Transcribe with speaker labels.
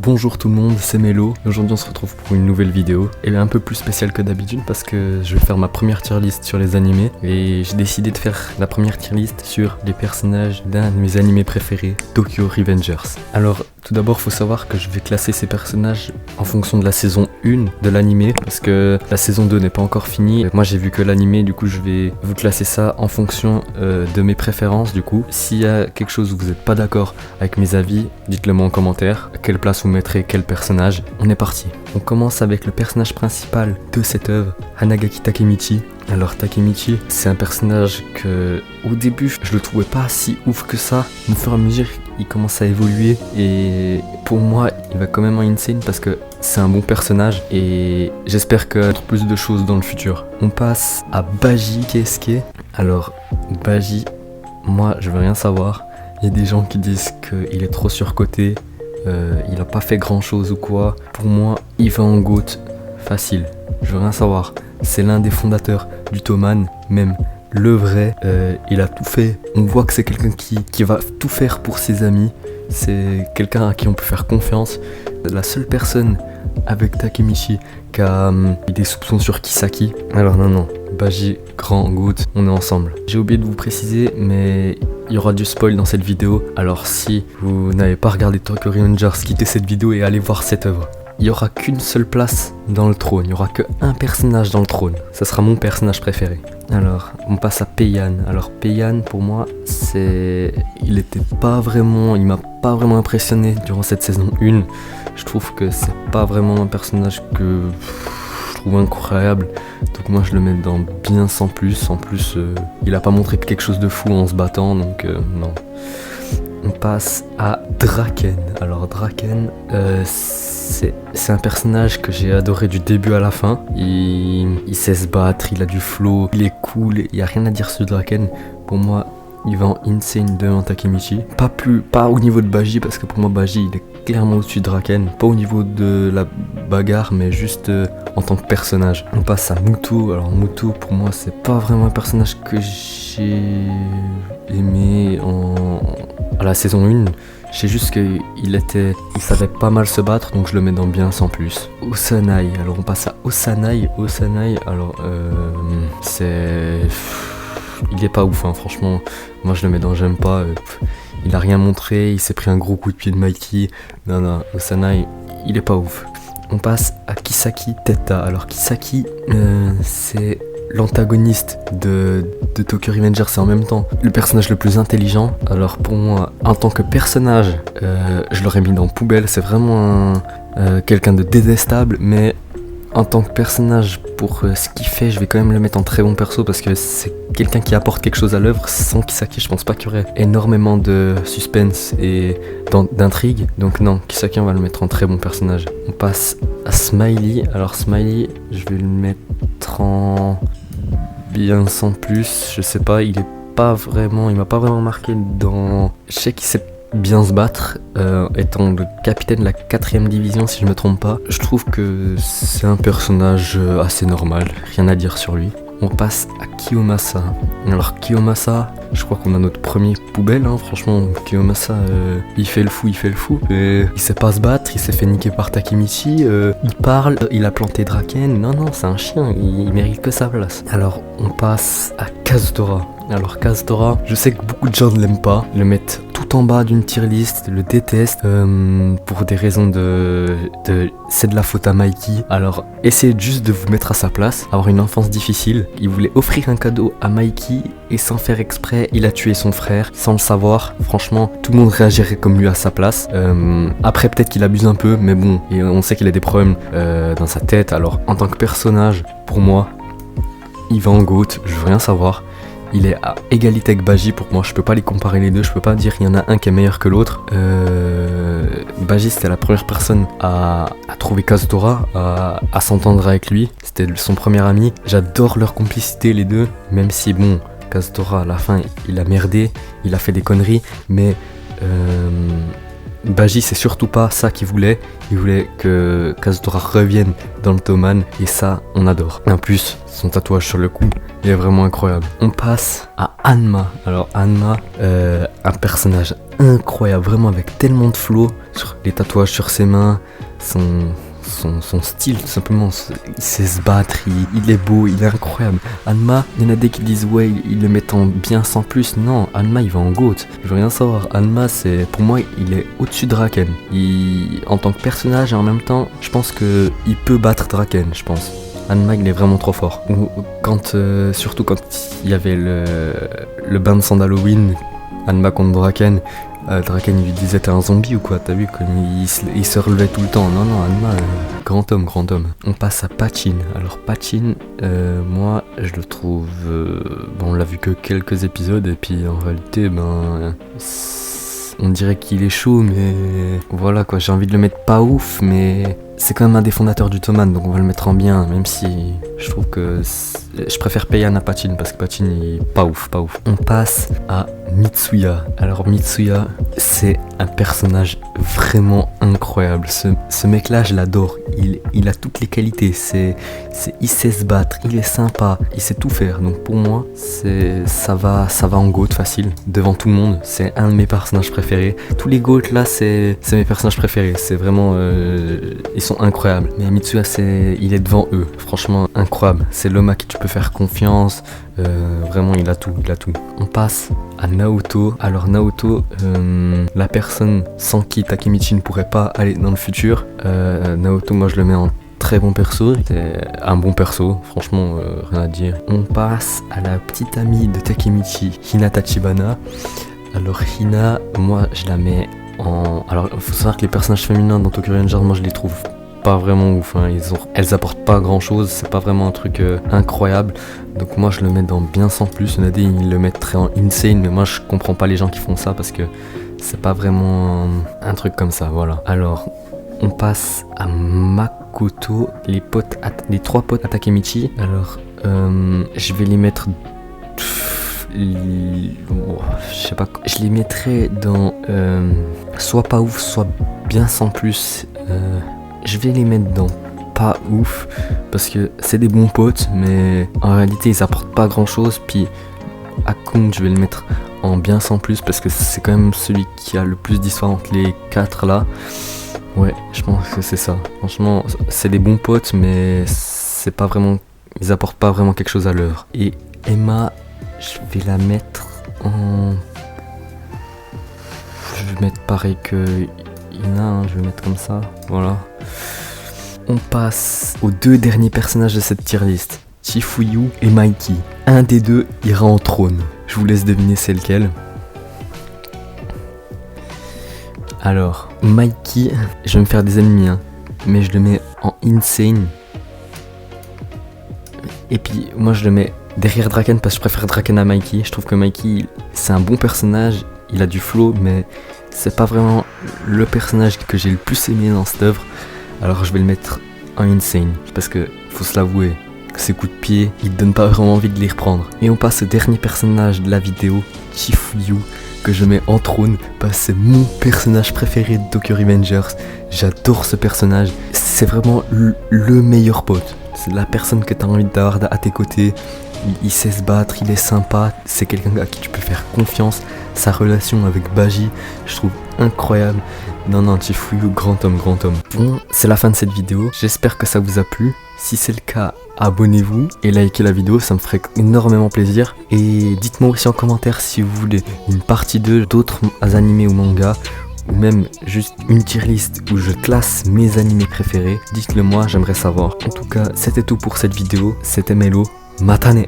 Speaker 1: Bonjour tout le monde, c'est Mélo. Aujourd'hui on se retrouve pour une nouvelle vidéo. Elle est un peu plus spéciale que d'habitude parce que je vais faire ma première tier list sur les animés. Et j'ai décidé de faire la première tier list sur les personnages d'un de mes animés préférés, Tokyo Revengers. Alors tout d'abord faut savoir que je vais classer ces personnages en fonction de la saison 1 de l'animé parce que la saison 2 n'est pas encore finie. Moi j'ai vu que l'animé, du coup je vais vous classer ça en fonction de mes préférences. Du coup s'il y a quelque chose où vous n'êtes pas d'accord avec mes avis, dites-le moi en commentaire. À quelle place vous mettrez quel personnage. On est parti. On commence avec le personnage principal de cette œuvre, Hanagaki Takemichi. Alors Takemichi, c'est un personnage que au début je le trouvais pas si ouf que ça. Au fur et à mesure il commence à évoluer et pour moi il va quand même en insane parce que c'est un bon personnage et j'espère qu'il y aura plus de choses dans le futur. On passe à Baji Keisuke. Alors Baji, moi je veux rien savoir. Il y a des gens qui disent qu'il est trop surcoté. Il a pas fait grand chose ou quoi. Pour moi, il va en GOAT facile. Je veux rien savoir. C'est l'un des fondateurs du Toman, même le vrai. Il a tout fait. On voit que c'est quelqu'un qui va tout faire pour ses amis. C'est quelqu'un à qui on peut faire confiance. La seule personne avec Takemichi qui a des soupçons sur Kisaki. Alors non. Baji, grand GOAT, on est ensemble. J'ai oublié de vous préciser, mais il y aura du spoil dans cette vidéo. Alors si vous n'avez pas regardé Tokyo Revengers, quittez cette vidéo et allez voir cette œuvre. Il n'y aura qu'une seule place dans le trône, il n'y aura qu'un personnage dans le trône. Ça sera mon personnage préféré. Alors, on passe à Peian. Alors Peian, pour moi, il m'a pas vraiment impressionné durant cette saison 1. Je trouve que c'est pas vraiment un personnage que je trouve incroyable. Donc moi je le mets dans bien sans plus. En plus, il a pas montré quelque chose de fou en se battant, donc non. On passe à Draken. Alors Draken, c'est un personnage que j'ai adoré du début à la fin. Il sait se battre, il a du flow, il est cool, il n'y a rien à dire sur Draken. Pour moi, il va en insane devant Takemichi. Pas au niveau de Baji, parce que pour moi Baji il est clairement au-dessus de Draken. Pas au niveau de la bagarre, mais juste en tant que personnage. On passe à Muto. Alors Muto, pour moi c'est pas vraiment un personnage que j'ai aimé à la saison 1. Je sais juste qu'il savait pas mal se battre, donc je le mets dans bien sans plus. Osanai. Alors on passe à Osanai. Osanai, alors il est pas ouf, hein, franchement. Moi je le mets dans j'aime pas. Il a rien montré, il s'est pris un gros coup de pied de Mikey. Non, Osanai, il est pas ouf. On passe à Kisaki Teta. Alors Kisaki, c'est l'antagoniste de Tokyo Revengers, c'est en même temps le personnage le plus intelligent. Alors pour moi, en tant que personnage, je l'aurais mis dans poubelle. C'est vraiment quelqu'un de détestable, mais en tant que personnage, pour ce qu'il fait, je vais quand même le mettre en très bon perso parce que c'est quelqu'un qui apporte quelque chose à l'œuvre. Sans Kisaki, je pense pas qu'il y aurait énormément de suspense et d'intrigue. Donc non, Kisaki, on va le mettre en très bon personnage. On passe à Smiley. Alors Smiley, je vais le mettre en bien sans plus. Je sais pas, il m'a pas vraiment marqué dans... Je sais qu'il sait bien se battre, étant le capitaine de la 4ème division si je me trompe pas. Je trouve que c'est un personnage assez normal, rien à dire sur lui. On passe à Kiyomasa. Alors Kiyomasa, je crois qu'on a notre premier poubelle, hein. Franchement Kiyomasa, il fait le fou, et il sait pas se battre, il s'est fait niquer par Takemichi, il parle, il a planté Draken. Non, c'est un chien, il mérite que sa place. Alors on passe à Kazutora. Alors Kazutora, je sais que beaucoup de gens ne l'aiment pas, le mettent tout en bas d'une tier list, le détestent pour des raisons c'est de la faute à Mikey. Alors essayez juste de vous mettre à sa place, avoir une enfance difficile. Il voulait offrir un cadeau à Mikey et sans faire exprès, il a tué son frère sans le savoir. Franchement, tout le monde réagirait comme lui à sa place. Après peut-être qu'il abuse un peu, mais bon, et on sait qu'il a des problèmes dans sa tête. Alors en tant que personnage, pour moi, il va en GOAT, je veux rien savoir. Il est à égalité avec Baji pour moi, je peux pas les comparer les deux, je peux pas dire qu'il y en a un qui est meilleur que l'autre. Baji c'était la première personne à trouver Kazutora, à s'entendre avec lui, c'était son premier ami. J'adore leur complicité les deux, même si bon, Kazutora à la fin il a merdé, il a fait des conneries, mais Baji c'est surtout pas ça qu'il voulait. Il voulait que Kazutora revienne dans le Toman et ça on adore. En plus son tatouage sur le cou, il est vraiment incroyable. On passe à Hanma. Alors Hanma, un personnage incroyable, vraiment avec tellement de flow, sur les tatouages sur ses mains, son style tout simplement, il sait se battre, il est beau, il est incroyable. Hanma, il y en a des qui disent ouais il le met en bien sans plus, non, Hanma il va en GOAT, je veux rien savoir. Hanma c'est, pour moi il est au-dessus de Draken, en tant que personnage et en même temps je pense que il peut battre Draken, je pense. Hanma il est vraiment trop fort. Quand, surtout quand il y avait le bain de sang d'Halloween, Hanma contre Draken, Draken il lui disait t'es un zombie ou quoi, t'as vu comme il se relevait tout le temps. Non Hanma, grand homme. On passe à Pachin. Alors Pachin, moi je le trouve, bon on l'a vu que quelques épisodes et puis en réalité on dirait qu'il est chaud, mais voilà quoi, j'ai envie de le mettre pas ouf, mais c'est quand même un des fondateurs du Toman, donc on va le mettre en bien, même si je trouve que je préfère Payan à Pachin, parce que Pachin il est pas ouf. On passe à Mitsuya. Alors Mitsuya, c'est un personnage vraiment incroyable. Ce mec là, je l'adore, il a toutes les qualités, il sait se battre, il est sympa, il sait tout faire, donc pour moi ça va en GOAT facile, devant tout le monde. C'est un de mes personnages préférés. Tous les GOAT là, c'est mes personnages préférés, c'est vraiment ils sont incroyables, mais Mitsuya il est devant eux, franchement incroyable. C'est l'homme à qui tu peux faire confiance, vraiment il a tout. On passe à Naoto. Alors Naoto, la personne sans qui Takemichi ne pourrait pas aller dans le futur. Naoto, moi je le mets en très bon perso, c'est un bon perso, franchement rien à dire. On passe à la petite amie de Takemichi, Hina Tachibana. Alors Hina, moi je la mets en... Alors il faut savoir que les personnages féminins dans Tokyo Revengers, moi je les trouve pas vraiment ouf, hein. Elles apportent pas grand chose, c'est pas vraiment un truc incroyable, donc moi je le mets dans bien sans plus. On a dit ils le mettraient en insane, mais moi je comprends pas les gens qui font ça parce que c'est pas vraiment un truc comme ça, voilà. Alors on passe à Makoto, les trois potes à Takemichi. Alors je vais les mettre, je sais pas, je les mettrais dans soit pas ouf, soit bien sans plus. Je vais les mettre dans pas ouf parce que c'est des bons potes, mais en réalité ils apportent pas grand chose. Puis Akun, je vais le mettre en bien sans plus parce que c'est quand même celui qui a le plus d'histoire entre les quatre là. Ouais, je pense que c'est ça. Franchement, c'est des bons potes, mais c'est pas vraiment, ils apportent pas vraiment quelque chose à l'œuvre. Et Emma, je vais la mettre en... Je vais mettre pareil que Ina, hein, je vais mettre comme ça, voilà. On passe aux deux derniers personnages de cette tier list, Chifuyu et Mikey. Un des deux ira en trône. Je vous laisse deviner c'est lequel. Alors, Mikey, je vais me faire des ennemis, hein, mais je le mets en insane. Et puis moi je le mets derrière Draken parce que je préfère Draken à Mikey. Je trouve que Mikey c'est un bon personnage, il a du flow, mais c'est pas vraiment le personnage que j'ai le plus aimé dans cette œuvre. Alors je vais le mettre en insane parce que faut se l'avouer, ses coups de pied, ils te donnent pas vraiment envie de les reprendre. Et on passe au dernier personnage de la vidéo, Chifuyu, que je mets en trône parce que c'est mon personnage préféré de Tokyo Revengers. J'adore ce personnage, c'est vraiment le meilleur pote. C'est la personne que tu as envie d'avoir à tes côtés. Il sait se battre, il est sympa, c'est quelqu'un à qui tu peux faire confiance. Sa relation avec Baji, je trouve incroyable. Non, Chifuyu, grand homme. Bon, c'est la fin de cette vidéo. J'espère que ça vous a plu. Si c'est le cas, abonnez-vous et likez la vidéo, ça me ferait énormément plaisir. Et dites-moi aussi en commentaire si vous voulez une partie 2 d'autres animés ou mangas, ou même juste une tier list où je classe mes animés préférés. Dites-le moi, j'aimerais savoir. En tout cas, c'était tout pour cette vidéo. C'était Melo. Matane!